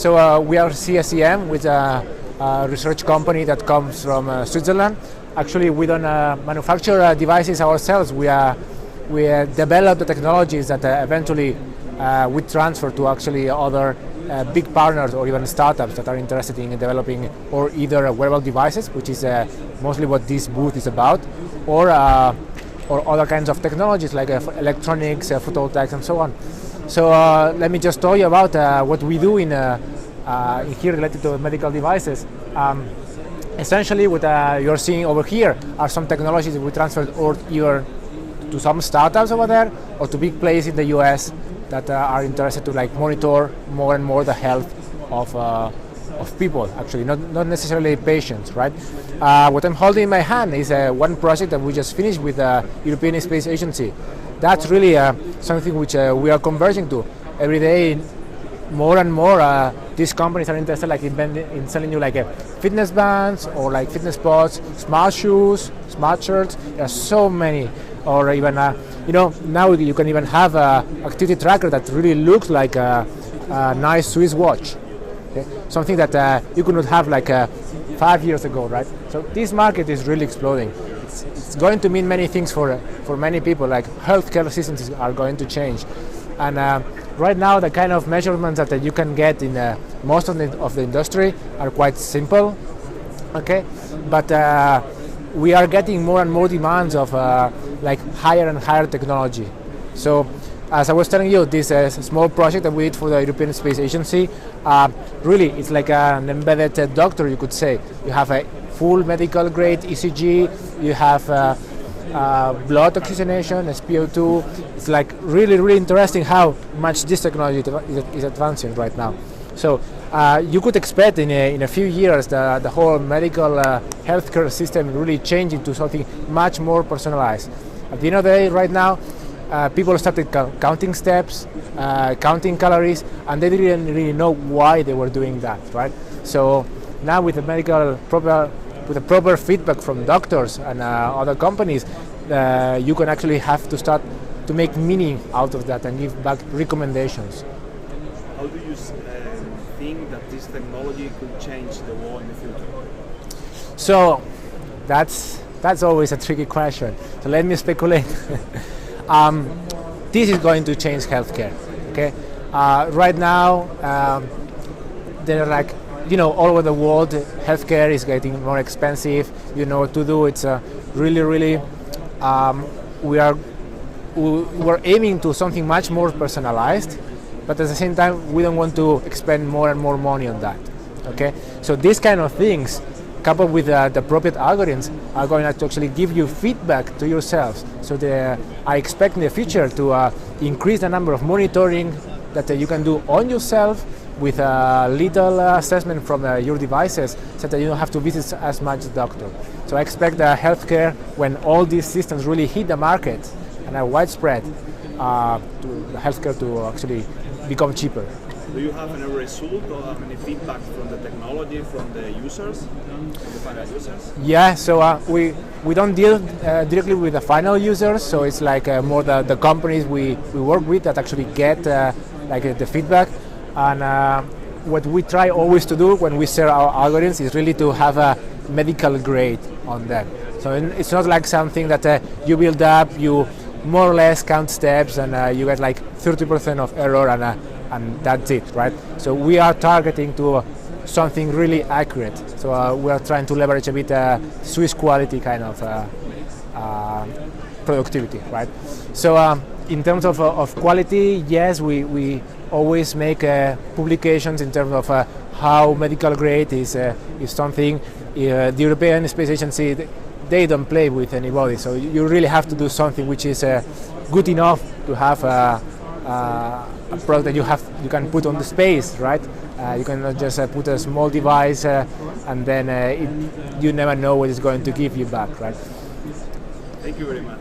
So we are CSEM, with a research company that comes from Switzerland. Actually, we don't manufacture devices ourselves. We develop the technologies that eventually we transfer to actually other big partners or even startups that are interested in developing or either wearable devices, which is mostly what this booth is about, or other kinds of technologies like electronics, photovoltaics, and so on. So let me just tell you about what we do in here related to medical devices. Essentially, what you're seeing over here are some technologies that we transferred either to some startups over there or to big players in the US that are interested to monitor more and more the health of people, actually, not necessarily patients, right? What I'm holding in my hand is one project that we just finished with the European Space Agency. That's really something which we are converging to every day. More and more, these companies are interested in selling you fitness bands or fitness pods, smart shoes, smart shirts. There are so many. Or even, now you can even have an activity tracker that really looks like a nice Swiss watch. Okay? Something that you could not have 5 years ago, right? So this market is really exploding. It's going to mean many things for many people. Healthcare systems are going to change. And right now, the kind of measurements that you can get in most of the industry are quite simple, okay? But we are getting more and more demands of higher and higher technology. So, as I was telling you, this small project that we did for the European Space Agency, really, it's like an embedded doctor, you could say. You have a full medical grade ECG, you have blood oxygenation, SpO2. It's really, really interesting how much this technology is advancing right now. So you could expect in a few years the whole medical healthcare system really change into something much more personalized. At the end of the day, right now, people started counting steps, counting calories, and they didn't really know why they were doing that, right? So now with the proper feedback from doctors and other companies, you can actually have to start to make meaning out of that and give back recommendations. How do you think that this technology could change the world in the future? So that's always a tricky question. So let me speculate. This is going to change healthcare. Okay, right now there are all over the world, healthcare is getting more expensive. You know what to do. It's really we're aiming to something much more personalized, but at the same time we don't want to expend more and more money on that. Okay, so these kind of things, coupled with the appropriate algorithms, are going to actually give you feedback to yourselves. So I expect in the future to increase the number of monitoring that you can do on yourself with a little assessment from your devices, so that you don't have to visit as much the doctor. So I expect healthcare, when all these systems really hit the market and are widespread, healthcare to actually become cheaper. Do you have any result or any feedback from the technology, from the users, from the final users? Yeah, so we don't deal directly with the final users, so it's more the companies we work with that actually get the feedback. And what we try always to do when we share our algorithms is really to have a medical grade on them. So it's not something that you build up, you more or less count steps, and you get 30% of error, and that's it, right? So we are targeting to something really accurate. So we are trying to leverage a bit Swiss quality kind of productivity, right? So in terms of quality, yes, we always make publications in terms of how medical grade is something. The European Space Agency, they don't play with anybody, so you really have to do something which is good enough to have a product that you can put on the space, right? You cannot just put a small device and then you never know what it's going to give you back, right? Thank you very much.